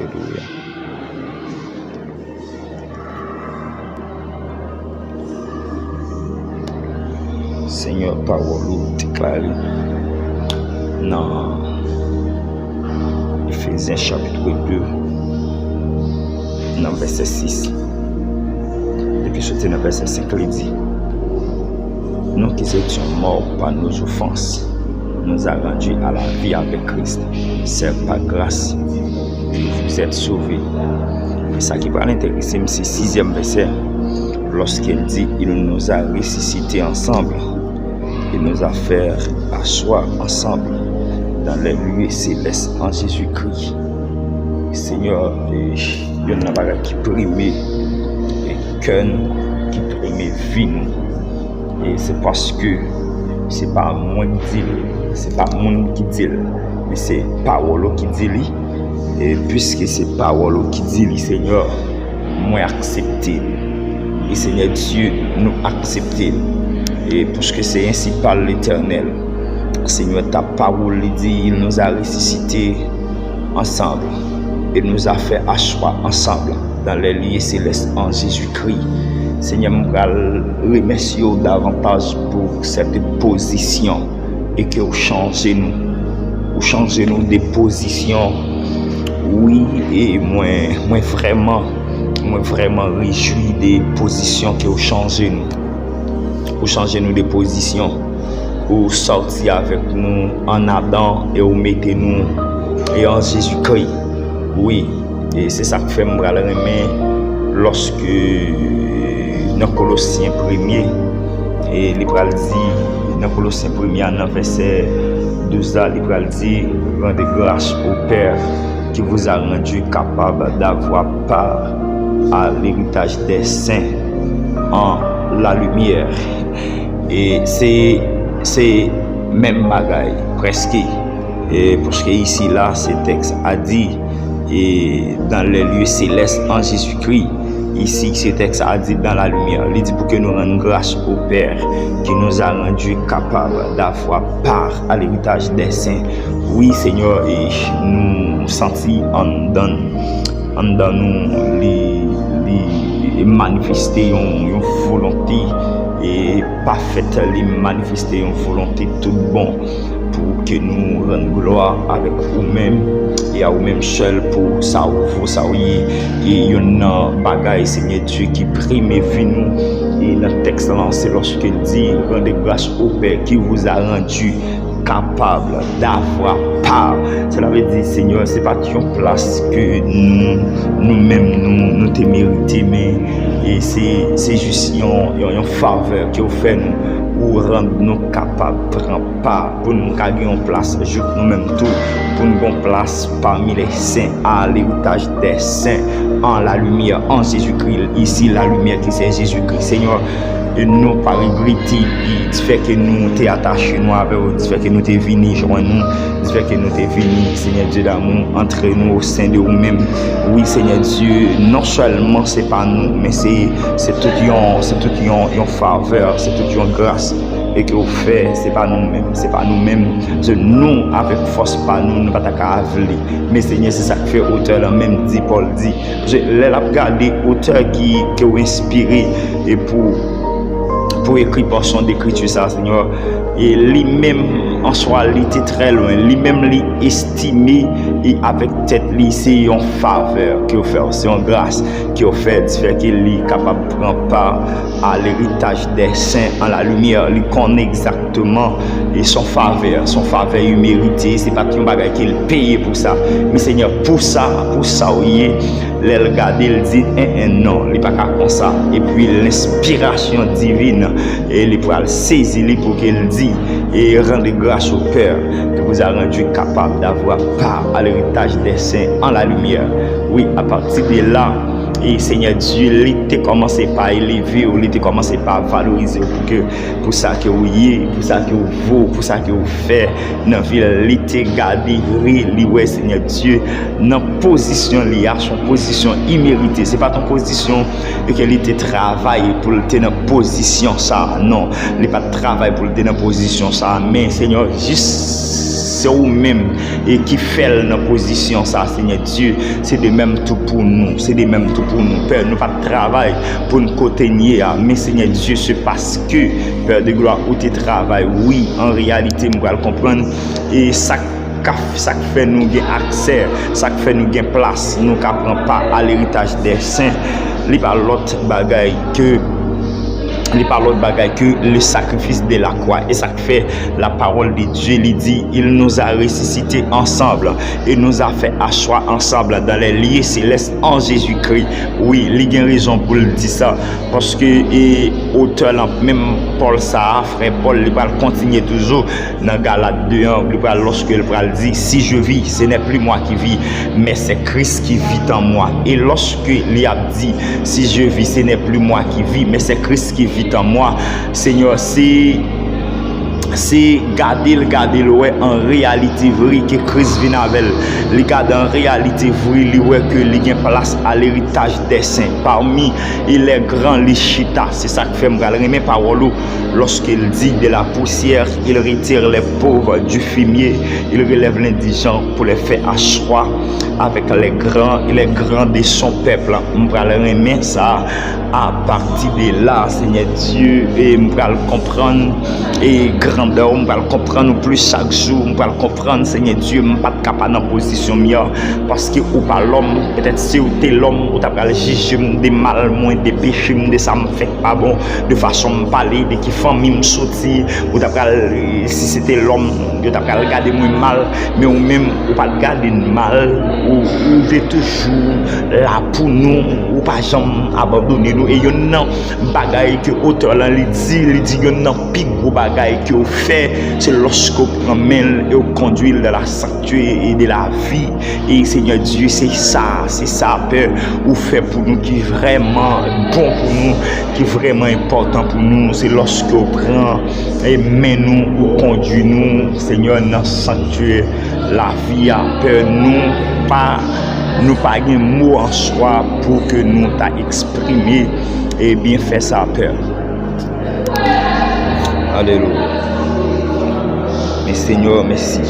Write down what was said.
Alléluia. Seigneur, parole déclarée dans Éphésiens chapitre 2, dans verset 6. Depuis ce dans verset 5, il dit: nous qui étions morts par nos offenses, nous a rendus à la vie avec Christ. C'est par grâce que vous êtes sauvés. Et ça qui va l'intéresser, c'est 6e verset. Lorsqu'il dit: il nous a ressuscités ensemble, il nous a fait asseoir ensemble dans les lieux célestes en Jésus-Christ. Seigneur, il y a un bagage qui prime et cœur qui prime vie nous. Et c'est parce que c'est pas moi qui dis, c'est pas monde qui dit, mais c'est parole qui dit. Et puisque c'est parole qui dit, Seigneur, moi accepter. Et Seigneur Dieu nous accepter. Et puisque c'est ainsi par l'Éternel, Seigneur, ta parole dit, il nous a ressuscités ensemble. Il nous a fait asseoir ensemble dans les lieux célestes en Jésus-Christ. Seigneur, je remercie davantage pour cette position et que vous changez nous. Vous changez nous des positions. Oui, et moi vraiment réjoui des positions que vous changez nous. Vous changez nous des positions. Vous sortez avec nous en Adam et vous mettez nous et en Jésus-Christ. Oui, et c'est ça que fait me remercier lorsque dans Colossiens 1er, et l'Hébreu dit, dans Colossiens 1er, dans verset 2a, l'Hébreu dit: rendez grâce au Père qui vous a rendu capable d'avoir part à l'héritage des saints en la lumière. Et c'est même bagaille, presque. Et parce que ici, là, ce texte a dit, et dans les lieux célestes en Jésus-Christ. Ici, ce texte a dit dans la lumière. Il dit pour que nous rendions grâce au Père qui nous a rendus capables d'avoir part à l'héritage des saints. Oui, Seigneur, et nous sentons en nous les manifester une volonté et parfaite, les manifester une volonté tout bon pour que nous rendions gloire avec vous-même et à vous-même seul pour ça vous savoir. Et il y a un bagage, Seigneur Dieu, qui prime et vie nous. Et le texte lancé lorsqu'il dit: rendez grâce au Père qui vous a rendu capable d'avoir part. Cela veut dire, Seigneur, c'est pas une place que nous-mêmes nous te mérité, mais c'est juste une faveur que vous faites nous pour rendre nous capables de prendre part, pour nous gagner une place, nous-mêmes tout, pour nous gagner une place parmi les saints, à l'héritage des saints, en la lumière, en Jésus-Christ. Ici, la lumière qui c'est Jésus-Christ, Seigneur. Et nous, par regretter, il fait que nous t'es attachés nous avec vous, il fait que nous t'es venus joindre nous, il fait que nous t'es venus, Seigneur Dieu d'amour, entre nous au sein de vous-même. Oui, Seigneur Dieu, non seulement c'est pas nous, mais c'est tout une faveur, c'est toute une grâce. Et que vous faites, c'est pas nous-mêmes, nous avec force, pas nous pas ta mais Seigneur, c'est ça que fait auteur là même dit, Paul dit. Je l'ai regardé auteur qui vous inspiré et pour écrire portion d'écriture ça, Seigneur, et lui-même en soi il était très loin, lui-même lui estimé et avec tête lui c'est une faveur qu'il fait, c'est une grâce qu'il fait, qu'il est capable de prendre part à l'héritage des saints en la lumière, il connaît exactement et son faveur il mérité, c'est pas qu'un bagage qu'il paye pour ça, mais Seigneur pour ça oui, les regarder il dit non, il pas comme ça, et puis l'inspiration divine et il pourra le saisir pour qu'il dit et rendre grâce au Père que vous a rendu capable d'avoir part à l'héritage des saints en la lumière. Oui, à partir de là, et Seigneur Dieu, il t'a commencé par élever, il t'a commencé par valoriser pour ça que vous y pour ça que vous vaut, pour ça que vous faites dans la ville, il t'a gardé, ouais, Seigneur Dieu, dans position liée, son position imméritée. C'est pas ton position et qu'il t'a travaillé pour le tenir dans position ça, non, il pas travail pour le tenir dans position ça, mais Seigneur, juste c'est vous-même et qui fait dans position ça, Seigneur Dieu. C'est de même tout pour nous, c'est de même tout pour nous, Père. Nous pas de travail pour nous continuer, mais Seigneur Dieu, c'est parce que, Père de gloire, où tu travailles, oui, en réalité, nous allons comprendre, et ça fait nous gain accès, ça fait nous gain place, nous ne prenons pas à l'héritage des saints. Il n'y a pas l'autre bagaille que le sacrifice de la croix. Et ça fait la parole de Dieu, il dit, il nous a ressuscités ensemble et nous a fait asseoir ensemble dans les lieux célestes en Jésus-Christ. Oui, il y a raison pour le dire ça, parce que auteur même Paul ça, frère Paul, il va continuer toujours dans Galates 2:1, lorsque il va dire, si je vis, ce n'est plus moi qui vis, mais c'est Christ qui vit en moi. Et lorsque il a dit, si je vis, ce n'est plus moi qui vis, mais c'est Christ qui vit en moi, Seigneur, c'est garder ouais, en réalité vrai que Christ vient avec les garder en réalité vrai ouais, que il y a place à l'héritage des saints parmi les grands les chita. C'est ça que fait me remettre parole lorsqu'il dit de la poussière il retire les pauvres du fumier, il relève l'indigent pour les faire asseoir avec les grands de son peuple. On va le remettre ça à partir de là, Seigneur Dieu, et on va le comprendre et grandeur, on va le comprendre plus chaque jour, on va le comprendre, Seigneur Dieu, on pas capable dans position mieux parce que ou pas l'homme, peut-être si ou t'es l'homme, ou t'as pas le juger des mal, moins des péchés, de ça me fait pas bon, de façon me parler, de qui famille me sortir, ou t'as pas si c'était l'homme, de t'as pas regarder moins mal, mais ou même ou pas regarder mal, ou est toujours là pour nous, ou pas jamais abandonner nous. Et il y a un bagage que auteur là il dit il y a un plus gros bagage que vous fait, c'est lorsque vous prenez et vous conduisez dans la sanctuaire et de la vie. Et Seigneur Dieu, c'est ça Père, vous fait pour nous qui est vraiment bon pour nous, qui est vraiment important pour nous. C'est lorsque vous prenez et mène nous, vous conduisez nous, Seigneur, dans le sanctuaire, la vie à Père, nous pas un mot en soi pour que nous t'a exprimé et bien fait ça, Père. Alléluia. Mais Seigneur, merci.